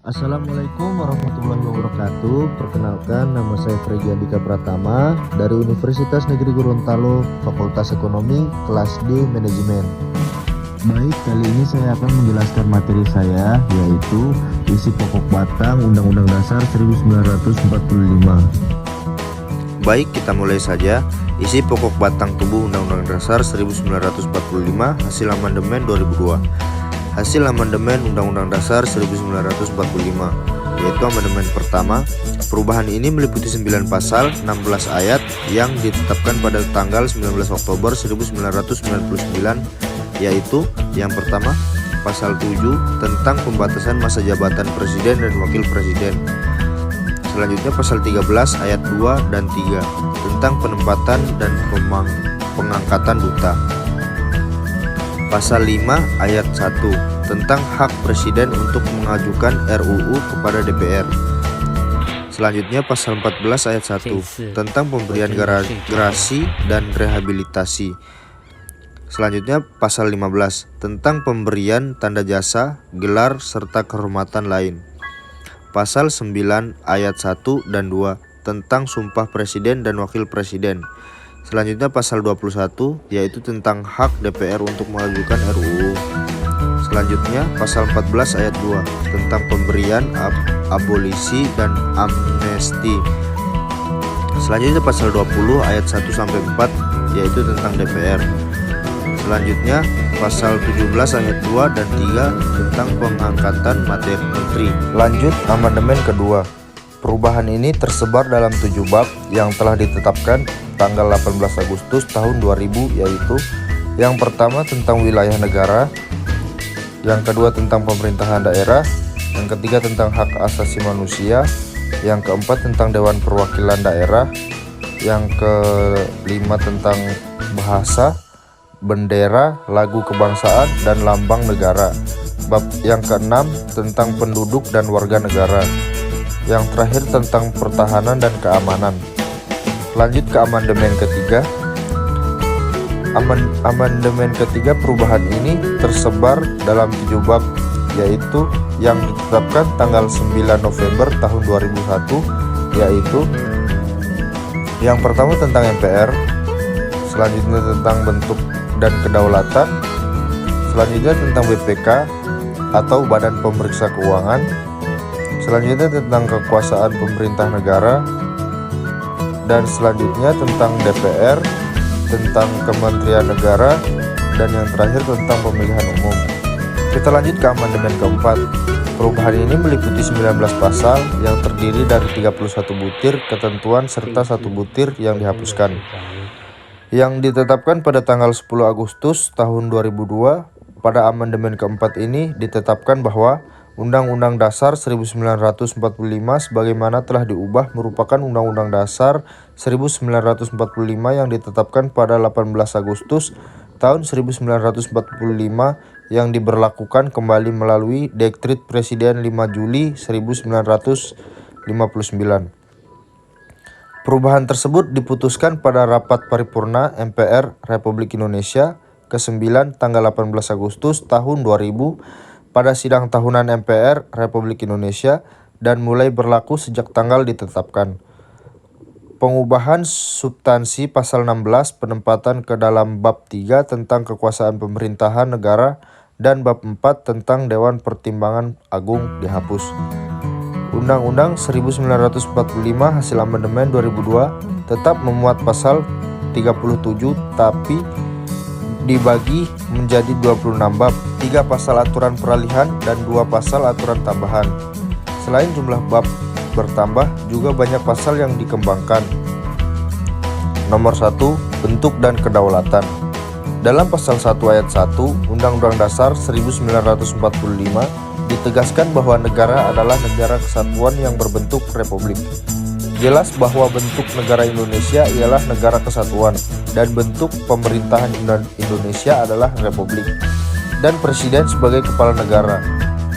Assalamualaikum warahmatullahi wabarakatuh. Perkenalkan, nama saya Fregi Andika Pratama dari Universitas Negeri Gorontalo, Fakultas Ekonomi, kelas D Manajemen. Baik, kali ini saya akan menjelaskan materi saya, yaitu isi pokok batang Undang-Undang Dasar 1945. Baik, kita mulai saja. Isi pokok batang tubuh Undang-Undang Dasar 1945 hasil amandemen 2002. Hasil amandemen Undang-Undang Dasar 1945, yaitu amandemen pertama. Perubahan ini meliputi 9 pasal, 16 ayat yang ditetapkan pada tanggal 19 Oktober 1999, yaitu yang pertama, pasal 7 tentang pembatasan masa jabatan presiden dan wakil presiden. Selanjutnya pasal 13 ayat 2 dan 3 tentang penempatan dan pengangkatan duta. Pasal 5 ayat 1 tentang hak presiden untuk mengajukan RUU kepada DPR. Selanjutnya pasal 14 ayat 1 tentang pemberian gerasi dan rehabilitasi. Selanjutnya pasal 15 tentang pemberian tanda jasa, gelar, serta kehormatan lain. Pasal 9 ayat 1 dan 2 tentang sumpah presiden dan wakil presiden. Selanjutnya pasal 21 yaitu tentang hak DPR untuk mengajukan RUU. Selanjutnya pasal 14 ayat 2 tentang pemberian abolisi dan amnesti. Selanjutnya pasal 20 ayat 1 sampai 4 yaitu tentang DPR. Selanjutnya pasal 17 ayat 2 dan 3 tentang pengangkatan materi menteri. Lanjut amandemen kedua. Perubahan ini tersebar dalam 7 bab yang telah ditetapkan tanggal 18 Agustus tahun 2000, yaitu yang pertama tentang wilayah negara, yang kedua tentang pemerintahan daerah, yang ketiga tentang hak asasi manusia, yang keempat tentang Dewan Perwakilan Daerah, yang kelima tentang bahasa, bendera, lagu kebangsaan, dan lambang negara. Bab yang keenam tentang penduduk dan warga negara. Yang terakhir tentang pertahanan dan keamanan. Lanjut ke amandemen ketiga. Amandemen ketiga perubahan ini tersebar dalam 7 bab, yaitu yang ditetapkan tanggal 9 November tahun 2001, yaitu yang pertama tentang MPR, selanjutnya tentang bentuk dan kedaulatan, selanjutnya tentang BPK atau Badan Pemeriksa Keuangan, selanjutnya tentang kekuasaan pemerintah negara, dan selanjutnya tentang DPR, tentang Kementerian Negara, dan yang terakhir tentang pemilihan umum. Kita lanjut ke amandemen keempat. Perubahan ini meliputi 19 pasal yang terdiri dari 31 butir ketentuan serta 1 butir yang dihapuskan. Yang ditetapkan pada tanggal 10 Agustus tahun 2002, pada amandemen keempat ini ditetapkan bahwa Undang-Undang Dasar 1945 sebagaimana telah diubah merupakan Undang-Undang Dasar 1945 yang ditetapkan pada 18 Agustus tahun 1945 yang diberlakukan kembali melalui Dekret Presiden 5 Juli 1959. Perubahan tersebut diputuskan pada rapat paripurna MPR Republik Indonesia ke-9 tanggal 18 Agustus tahun 2000 pada sidang tahunan MPR Republik Indonesia dan mulai berlaku sejak tanggal ditetapkan. Pengubahan substansi pasal 16 penempatan ke dalam bab 3 tentang kekuasaan pemerintahan negara dan bab 4 tentang Dewan Pertimbangan Agung dihapus. Undang-Undang 1945 hasil amandemen 2002 tetap memuat pasal 37 tapi dibagi menjadi 26 bab, 3 pasal aturan peralihan dan 2 pasal aturan tambahan. Selain jumlah bab bertambah, juga banyak pasal yang dikembangkan. Nomor 1, bentuk dan kedaulatan. Dalam pasal 1 ayat 1 Undang-Undang Dasar 1945 ditegaskan bahwa negara adalah negara kesatuan yang berbentuk republik. Jelas bahwa bentuk negara Indonesia ialah negara kesatuan dan bentuk pemerintahan Indonesia adalah republik dan presiden sebagai kepala negara.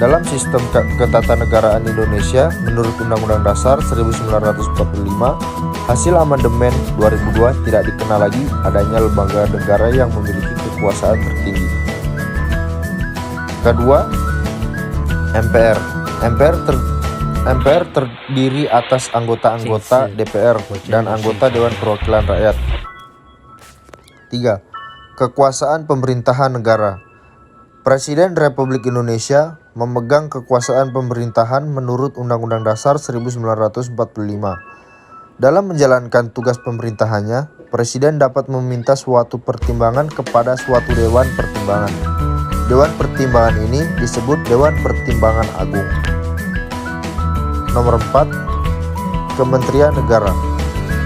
Dalam sistem ketatanegaraan Indonesia menurut Undang-Undang Dasar 1945, hasil amandemen 2002 tidak dikenal lagi adanya lembaga negara yang memiliki kekuasaan tertinggi. Kedua, MPR. MPR terdiri atas anggota-anggota DPR dan anggota Dewan Perwakilan Rakyat. 3. Kekuasaan pemerintahan negara. Presiden Republik Indonesia memegang kekuasaan pemerintahan menurut Undang-Undang Dasar 1945. Dalam menjalankan tugas pemerintahannya, Presiden dapat meminta suatu pertimbangan kepada suatu Dewan Pertimbangan. Dewan Pertimbangan ini disebut Dewan Pertimbangan Agung. Nomor 4. Kementerian Negara.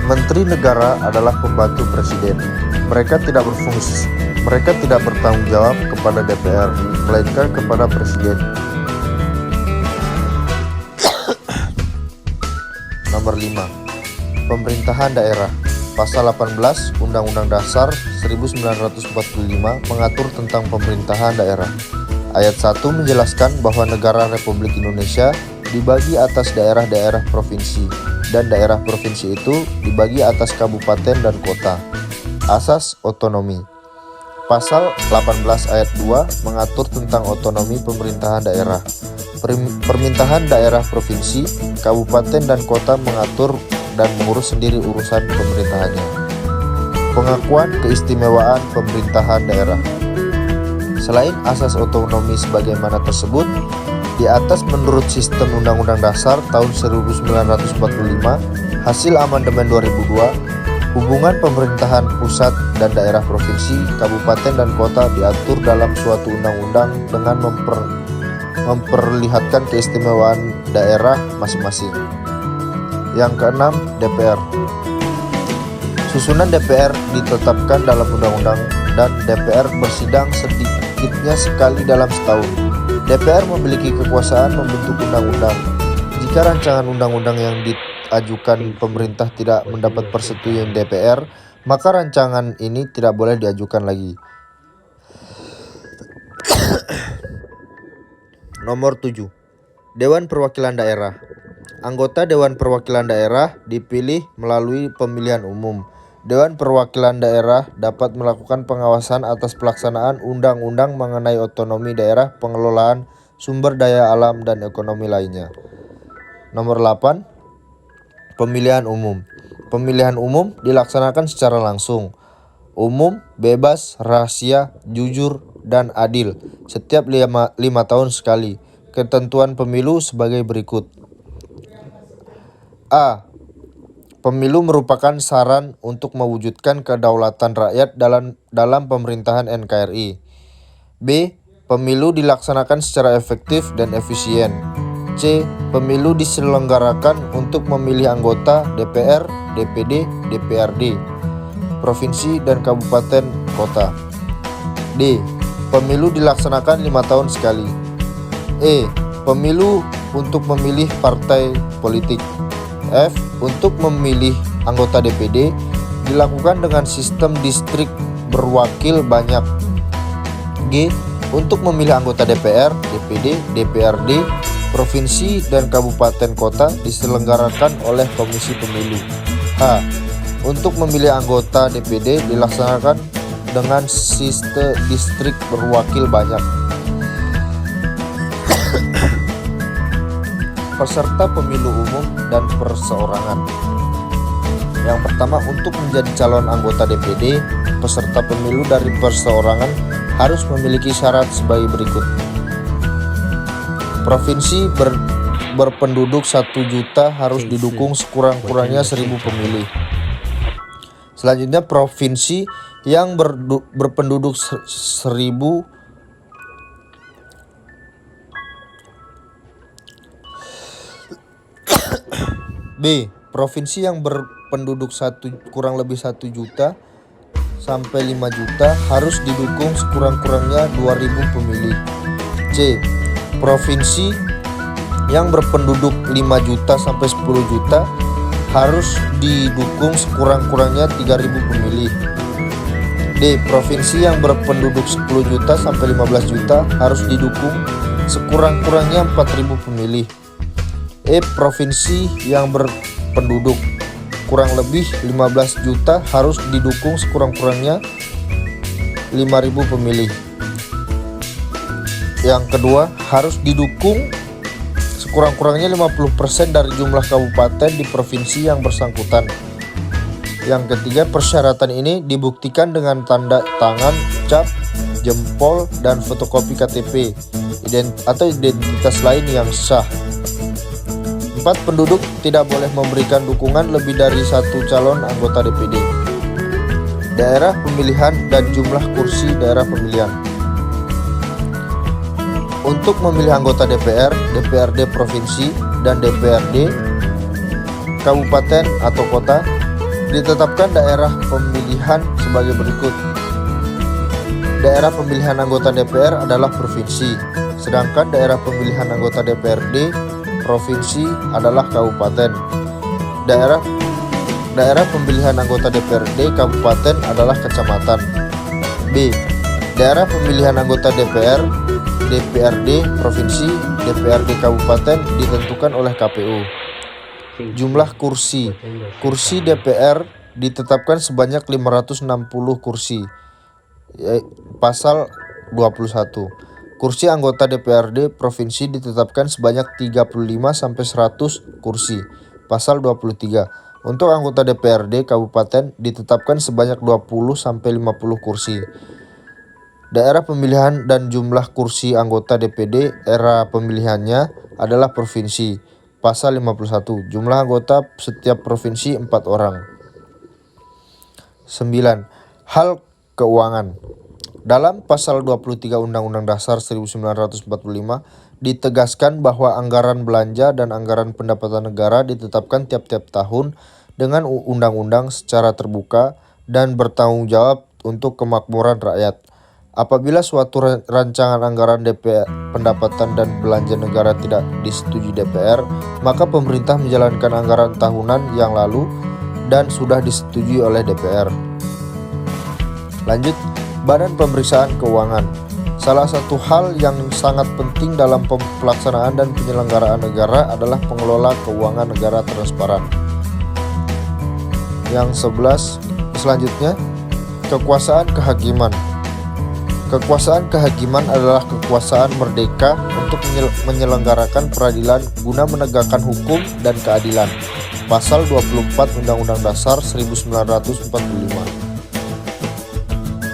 Menteri Negara adalah pembantu Presiden. Mereka tidak bertanggung jawab kepada DPR, melainkan kepada Presiden. Nomor 5. Pemerintahan daerah. Pasal 18 Undang-Undang Dasar 1945 mengatur tentang pemerintahan daerah. Ayat 1 menjelaskan bahwa negara Republik Indonesia dibagi atas daerah-daerah provinsi, dan daerah provinsi itu dibagi atas kabupaten dan kota. Asas otonomi. Pasal 18 ayat 2 mengatur tentang otonomi pemerintahan daerah. Permintahan daerah provinsi, kabupaten dan kota mengatur dan mengurus sendiri urusan pemerintahannya. Pengakuan keistimewaan pemerintahan daerah. Selain asas otonomi sebagaimana tersebut di atas, menurut sistem Undang-Undang Dasar tahun 1945 hasil amandemen 2002, hubungan pemerintahan pusat dan daerah provinsi, kabupaten dan kota diatur dalam suatu undang-undang dengan memperlihatkan keistimewaan daerah masing-masing. Yang keenam, DPR. Susunan DPR ditetapkan dalam undang-undang dan DPR bersidang sedikitnya sekali dalam setahun. DPR memiliki kekuasaan membentuk undang-undang. Jika rancangan undang-undang yang diajukan pemerintah tidak mendapat persetujuan DPR, maka rancangan ini tidak boleh diajukan lagi. Nomor 7. Dewan Perwakilan Daerah. Anggota Dewan Perwakilan Daerah dipilih melalui pemilihan umum. Dewan Perwakilan Daerah dapat melakukan pengawasan atas pelaksanaan undang-undang mengenai otonomi daerah, pengelolaan sumber daya alam dan ekonomi lainnya. Nomor 8. Pemilihan umum. Pemilihan umum dilaksanakan secara langsung, umum, bebas, rahasia, jujur, dan adil setiap 5 tahun sekali. Ketentuan pemilu sebagai berikut. A. Pemilu merupakan saran untuk mewujudkan kedaulatan rakyat dalam pemerintahan NKRI. B. Pemilu dilaksanakan secara efektif dan efisien. C. Pemilu diselenggarakan untuk memilih anggota DPR, DPD, DPRD, provinsi dan kabupaten kota. D. Pemilu dilaksanakan 5 tahun sekali. E. Pemilu untuk memilih partai politik. F. Untuk memilih anggota DPD dilakukan dengan sistem distrik berwakil banyak. G. Untuk memilih anggota DPR, DPD, DPRD, provinsi dan kabupaten kota diselenggarakan oleh Komisi Pemilu. H. Untuk memilih anggota DPD dilaksanakan dengan sistem distrik berwakil banyak. Peserta pemilu umum dan perseorangan. Yang pertama, untuk menjadi calon anggota DPD, peserta pemilu dari perseorangan harus memiliki syarat sebagai berikut. Provinsi berpenduduk 1 juta harus didukung sekurang-kurangnya 1.000 pemilih. Selanjutnya, provinsi yang berpenduduk 1.000 B. Provinsi yang berpenduduk kurang lebih 1 juta sampai 5 juta harus didukung sekurang-kurangnya 2.000 pemilih. C. Provinsi yang berpenduduk 5 juta sampai 10 juta harus didukung sekurang-kurangnya 3.000 pemilih. D. Provinsi yang berpenduduk 10 juta sampai 15 juta harus didukung sekurang-kurangnya 4.000 pemilih. E. Provinsi yang berpenduduk kurang lebih 15 juta harus didukung sekurang-kurangnya 5.000 pemilih. Yang kedua, harus didukung sekurang-kurangnya 50% dari jumlah kabupaten di provinsi yang bersangkutan. Yang ketiga, persyaratan ini dibuktikan dengan tanda tangan, cap, jempol, dan fotokopi KTP atau identitas lain yang sah. 4. Penduduk tidak boleh memberikan dukungan lebih dari satu calon anggota DPD. Daerah pemilihan dan jumlah kursi daerah pemilihan. Untuk memilih anggota DPR, DPRD provinsi, dan DPRD kabupaten atau kota, ditetapkan daerah pemilihan sebagai berikut. Daerah pemilihan anggota DPR adalah provinsi, sedangkan daerah pemilihan anggota DPRD provinsi adalah kabupaten. Daerah pemilihan anggota DPRD kabupaten adalah kecamatan. B. Daerah pemilihan anggota DPRD provinsi, DPRD kabupaten ditentukan oleh KPU. Jumlah kursi DPR ditetapkan sebanyak 560 kursi. Pasal 21. Kursi anggota DPRD provinsi ditetapkan sebanyak 35-100 kursi. Pasal 23. Untuk anggota DPRD kabupaten ditetapkan sebanyak 20-50 kursi. Daerah pemilihan dan jumlah kursi anggota DPD era pemilihannya adalah provinsi. Pasal 51. Jumlah anggota setiap provinsi 4 orang. 9. Hal keuangan. Dalam pasal 23 Undang-Undang Dasar 1945 ditegaskan bahwa anggaran belanja dan anggaran pendapatan negara ditetapkan tiap-tiap tahun dengan undang-undang secara terbuka dan bertanggung jawab untuk kemakmuran rakyat. Apabila suatu rancangan anggaran DPR, pendapatan dan belanja negara tidak disetujui DPR, maka pemerintah menjalankan anggaran tahunan yang lalu dan sudah disetujui oleh DPR. Lanjut, Badan Pemeriksaan Keuangan. Salah satu hal yang sangat penting dalam pelaksanaan dan penyelenggaraan negara adalah pengelola keuangan negara transparan. Yang 11, selanjutnya, kekuasaan kehakiman. Kekuasaan kehakiman adalah kekuasaan merdeka untuk menyelenggarakan peradilan guna menegakkan hukum dan keadilan. Pasal 24 Undang-Undang Dasar 1945.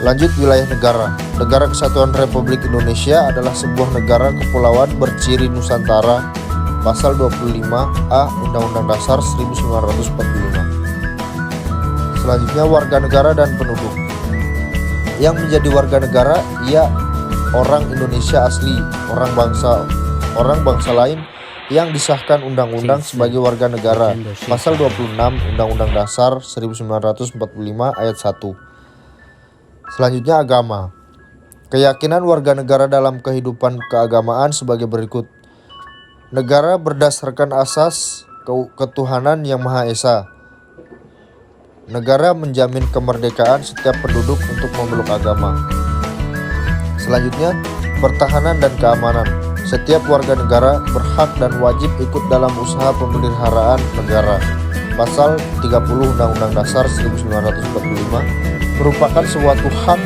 Lanjut, wilayah negara. Negara Kesatuan Republik Indonesia adalah sebuah negara kepulauan berciri Nusantara. Pasal 25A Undang-Undang Dasar 1945. Selanjutnya, warga negara dan penduduk. Yang menjadi warga negara ia orang Indonesia asli, orang bangsa lain yang disahkan undang-undang sebagai warga negara. Pasal 26 Undang-Undang Dasar 1945 ayat 1. Selanjutnya, agama. Keyakinan warga negara dalam kehidupan keagamaan sebagai berikut. Negara berdasarkan asas ketuhanan yang Maha Esa. Negara menjamin kemerdekaan setiap penduduk untuk memeluk agama. Selanjutnya, pertahanan dan keamanan. Setiap warga negara berhak dan wajib ikut dalam usaha pemeliharaan negara. Pasal 30 Undang-Undang Dasar 1945 merupakan suatu hak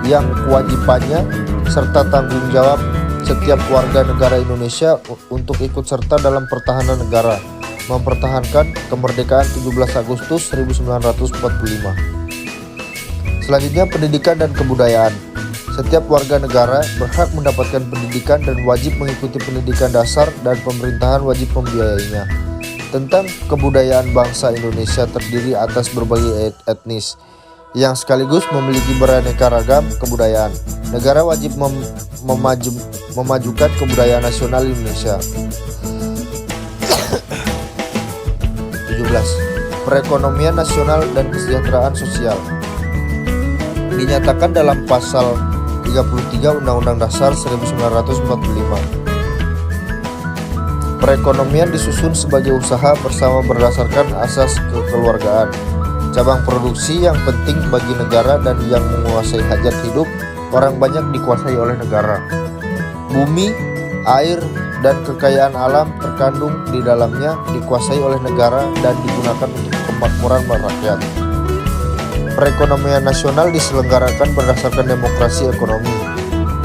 yang kewajibannya serta tanggung jawab setiap warga negara Indonesia untuk ikut serta dalam pertahanan negara, mempertahankan kemerdekaan 17 Agustus 1945. Selanjutnya, pendidikan dan kebudayaan. Setiap warga negara berhak mendapatkan pendidikan dan wajib mengikuti pendidikan dasar dan pemerintahan wajib membiayainya. Tentang kebudayaan bangsa Indonesia terdiri atas berbagai etnis yang sekaligus memiliki beraneka ragam kebudayaan. Negara wajib memajukan kebudayaan nasional Indonesia. 17. Perekonomian nasional dan kesejahteraan sosial. Dinyatakan dalam pasal 33 Undang-Undang Dasar 1945. Perekonomian disusun sebagai usaha bersama berdasarkan asas kekeluargaan. Cabang produksi yang penting bagi negara dan yang menguasai hajat hidup orang banyak dikuasai oleh negara. Bumi, air, dan kekayaan alam terkandung di dalamnya dikuasai oleh negara dan digunakan untuk kemakmuran rakyat. Perekonomian nasional diselenggarakan berdasarkan demokrasi ekonomi.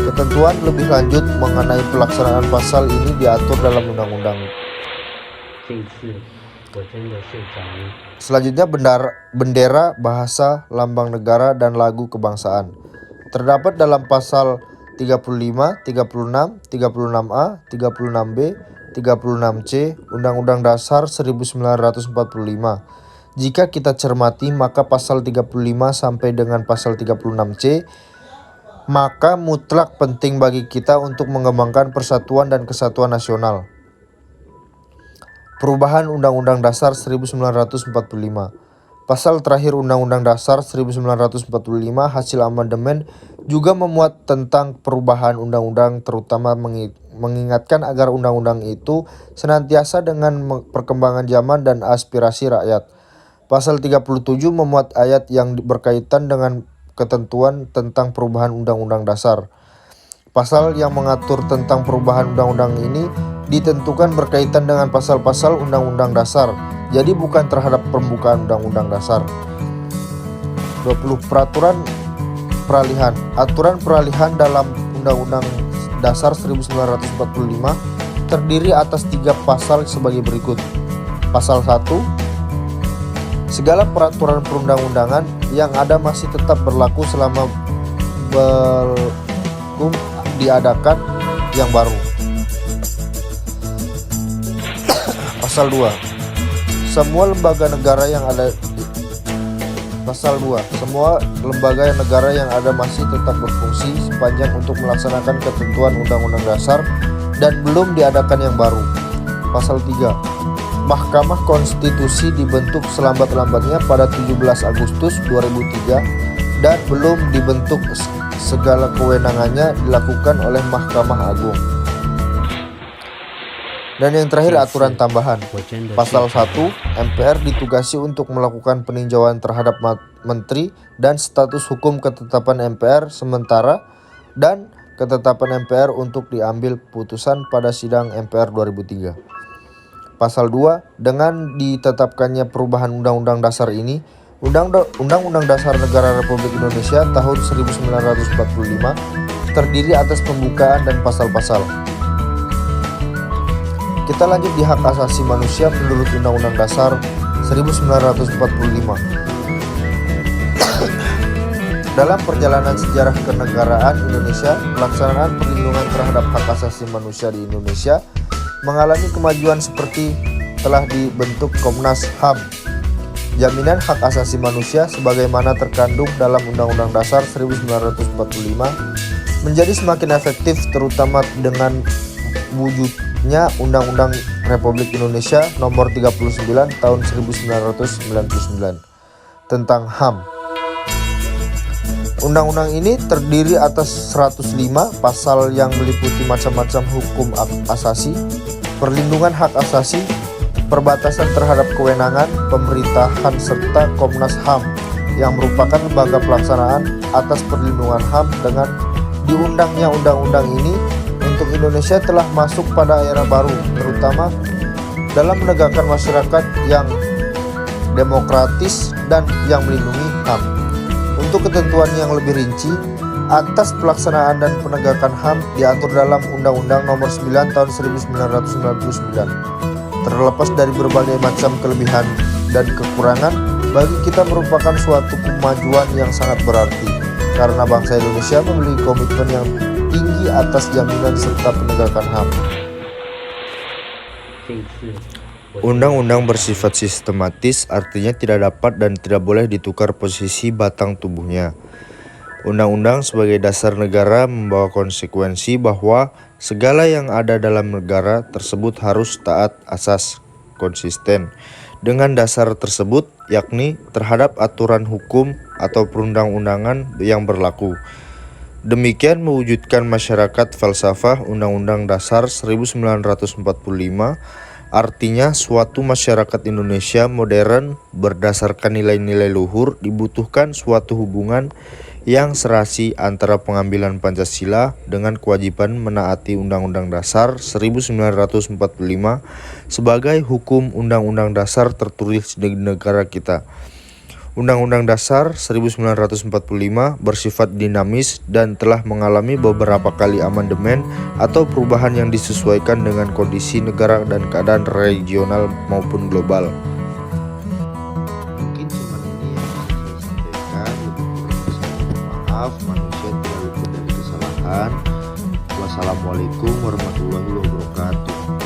Ketentuan lebih lanjut mengenai pelaksanaan pasal ini diatur dalam undang-undang. Selanjutnya bendera, bahasa, lambang negara, dan lagu kebangsaan. Terdapat dalam pasal 35, 36, 36A, 36B, 36C Undang-Undang Dasar 1945. Jika kita cermati, maka pasal 35 sampai dengan pasal 36C maka mutlak penting bagi kita untuk mengembangkan persatuan dan kesatuan nasional. Perubahan Undang-Undang Dasar 1945. Pasal terakhir Undang-Undang Dasar 1945 hasil amandemen juga memuat tentang perubahan undang-undang, terutama mengingatkan agar undang-undang itu senantiasa dengan perkembangan zaman dan aspirasi rakyat. Pasal 37 memuat ayat yang berkaitan dengan ketentuan tentang perubahan undang-undang dasar. Pasal yang mengatur tentang perubahan undang-undang ini ditentukan berkaitan dengan pasal-pasal undang-undang dasar, jadi bukan terhadap pembukaan undang-undang dasar. 20. Aturan peralihan dalam Undang-Undang Dasar 1945 terdiri atas 3 pasal sebagai berikut. Pasal 1. Segala peraturan perundang-undangan yang ada masih tetap berlaku selama belum diadakan yang baru. Pasal 2. Semua lembaga negara yang ada masih tetap berfungsi sepanjang untuk melaksanakan ketentuan Undang-Undang Dasar dan belum diadakan yang baru. Pasal 3. Mahkamah Konstitusi dibentuk selambat-lambatnya pada 17 Agustus 2003 dan belum dibentuk, segala kewenangannya dilakukan oleh Mahkamah Agung. Dan yang terakhir aturan tambahan. Pasal 1, MPR ditugasi untuk melakukan peninjauan terhadap menteri dan status hukum ketetapan MPR sementara dan ketetapan MPR untuk diambil putusan pada sidang MPR 2003. Pasal 2, dengan ditetapkannya perubahan Undang-Undang Dasar ini, Undang-Undang Dasar Negara Republik Indonesia tahun 1945 terdiri atas pembukaan dan pasal-pasal. Kita lanjut di hak asasi manusia menurut Undang-Undang Dasar 1945. Dalam perjalanan sejarah kenegaraan Indonesia, pelaksanaan perlindungan terhadap hak asasi manusia di Indonesia mengalami kemajuan seperti telah dibentuk Komnas HAM. Jaminan hak asasi manusia sebagaimana terkandung dalam Undang-Undang Dasar 1945 menjadi semakin efektif, terutama dengan wujudnya Undang-Undang Republik Indonesia Nomor 39 Tahun 1999 tentang HAM. Undang-undang ini terdiri atas 105 pasal yang meliputi macam-macam hukum asasi, perlindungan hak asasi, perbatasan terhadap kewenangan, pemerintahan, serta Komnas HAM yang merupakan lembaga pelaksanaan atas perlindungan HAM. Dengan diundangnya undang-undang ini untuk Indonesia telah masuk pada era baru, terutama dalam menegakkan masyarakat yang demokratis dan yang melindungi HAM. Untuk ketentuan yang lebih rinci atas pelaksanaan dan penegakan HAM diatur dalam Undang-Undang Nomor 9 Tahun 1999. Terlepas dari berbagai macam kelebihan dan kekurangan, bagi kita merupakan suatu kemajuan yang sangat berarti karena bangsa Indonesia memiliki komitmen yang tinggi atas jaminan serta penegakan HAM. Undang-undang bersifat sistematis, artinya tidak dapat dan tidak boleh ditukar posisi batang tubuhnya. Undang-undang sebagai dasar negara membawa konsekuensi bahwa segala yang ada dalam negara tersebut harus taat asas, konsisten dengan dasar tersebut, yakni terhadap aturan hukum atau perundang-undangan yang berlaku. Demikian mewujudkan masyarakat falsafah Undang-Undang Dasar 1945, artinya suatu masyarakat Indonesia modern berdasarkan nilai-nilai luhur dibutuhkan suatu hubungan yang serasi antara pengambilan Pancasila dengan kewajiban menaati Undang-Undang Dasar 1945 sebagai hukum undang-undang dasar tertulis di negara kita. Undang-Undang Dasar 1945 bersifat dinamis dan telah mengalami beberapa kali amandemen atau perubahan yang disesuaikan dengan kondisi negara dan keadaan regional maupun global. Mungkin cuma ini yang bisa saya sampaikan. Lebih kurang saya mohon maaf, manusia tidak luput dari kesalahan. Wassalamualaikum warahmatullahi wabarakatuh.